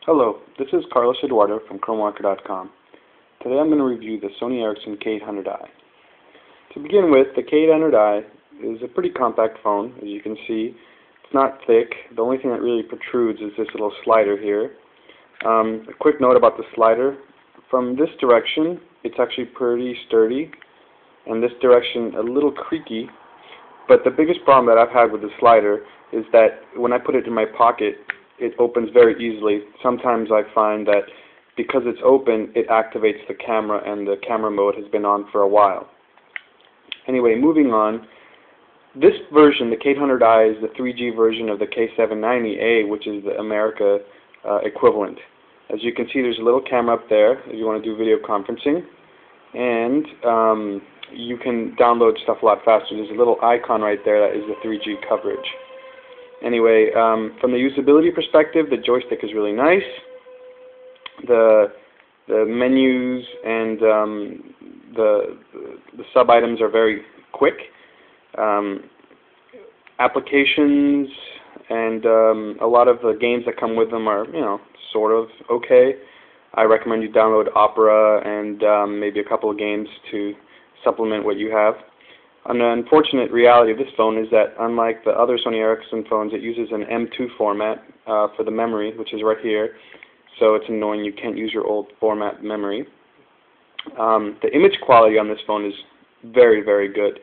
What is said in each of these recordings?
Hello, this is Carlos Eduardo from ChromeWalker.com. Today I'm going to review the Sony Ericsson K800i. To begin with, the K800i is a pretty compact phone, as you can see. It's not thick. The only thing that really protrudes is this little slider here. A quick note about the slider. From this direction, it's actually pretty sturdy, and this direction a little creaky. But the biggest problem that I've had with the slider is that when I put it in my pocket, it opens very easily. Sometimes I find that because it's open, it activates the camera, and the camera mode has been on for a while. Anyway, moving on. This version, the K800i, is the 3G version of the K790A, which is the America equivalent. As you can see, there's a little camera up there if you want to do video conferencing, and you can download stuff a lot faster. There's a little icon right there that is the 3G coverage. Anyway, from the usability perspective, the joystick is really nice. The menus and the sub-items are very quick. Applications and a lot of the games that come with them are, sort of okay. I recommend you download Opera and maybe a couple of games to supplement what you have. An unfortunate reality of this phone is that, unlike the other Sony Ericsson phones, it uses an M2 format for the memory, which is right here. So it's annoying. You can't use your old format memory. The image quality on this phone is very, very good.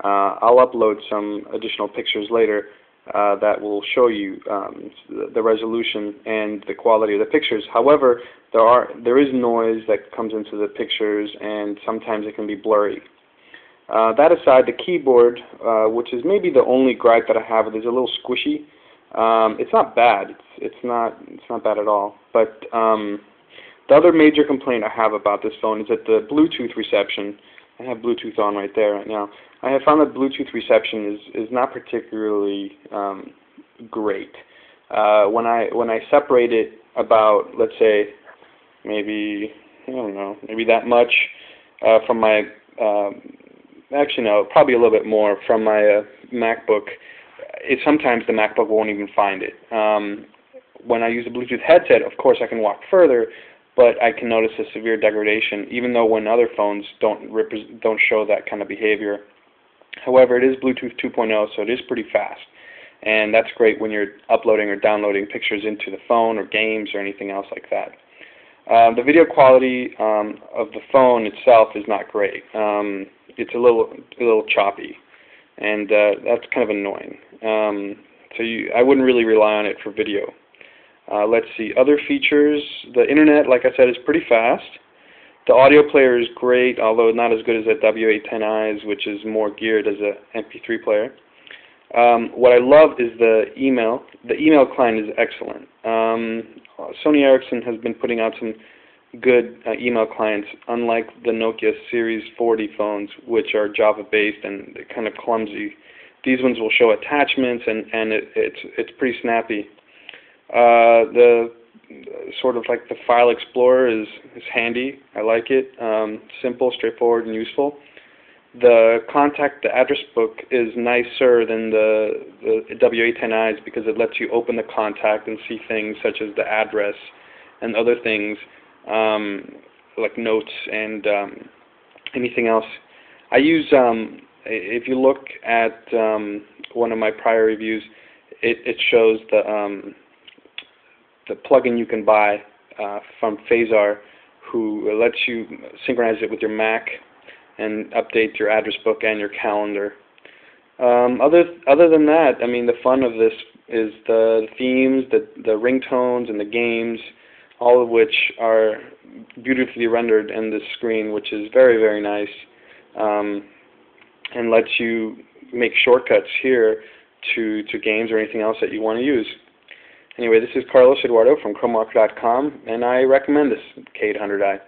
I'll upload some additional pictures later that will show you the resolution and the quality of the pictures. However, there is noise that comes into the pictures, and sometimes it can be blurry. That aside, the keyboard, which is maybe the only gripe that I have, is a little squishy. It's not bad. It's not bad at all. But the other major complaint I have about this phone is that the Bluetooth reception. I have Bluetooth on right there right now. I have found that Bluetooth reception is not particularly great. When I separate it about, let's say, maybe that much from my actually no, probably a little bit more from my MacBook. Sometimes the MacBook won't even find it. When I use a Bluetooth headset, of course I can walk further, but I can notice a severe degradation, even though when other phones don't show that kind of behavior. However, it is Bluetooth 2.0, so it is pretty fast, and that's great when you're uploading or downloading pictures into the phone or games or anything else like that. The video quality of the phone itself is not great. It's a little choppy, and that's kind of annoying. So I wouldn't really rely on it for video. Let's see, other features. The internet, like I said, is pretty fast. The audio player is great, although not as good as the W810i's, which is more geared as an MP3 player. What I love is the email. The email client is excellent. Sony Ericsson has been putting out some good email clients, unlike the Nokia Series 40 phones, which are Java-based and kind of clumsy. These ones will show attachments, and it's pretty snappy. The sort of like the file explorer is handy. I like it. Simple, straightforward, and useful. The address book is nicer than the W810i's because it lets you open the contact and see things such as the address and other things like notes and anything else. I use, if you look at one of my prior reviews, it shows the plugin you can buy from Phasar, who lets you synchronize it with your Mac and update your address book and your calendar. Other than that, I mean, the fun of this is the themes, the ringtones, and the games, all of which are beautifully rendered in this screen, which is very, very nice, and lets you make shortcuts here to games or anything else that you want to use. Anyway, this is Carlos Eduardo from ChromeWalker.com, and I recommend this K800i.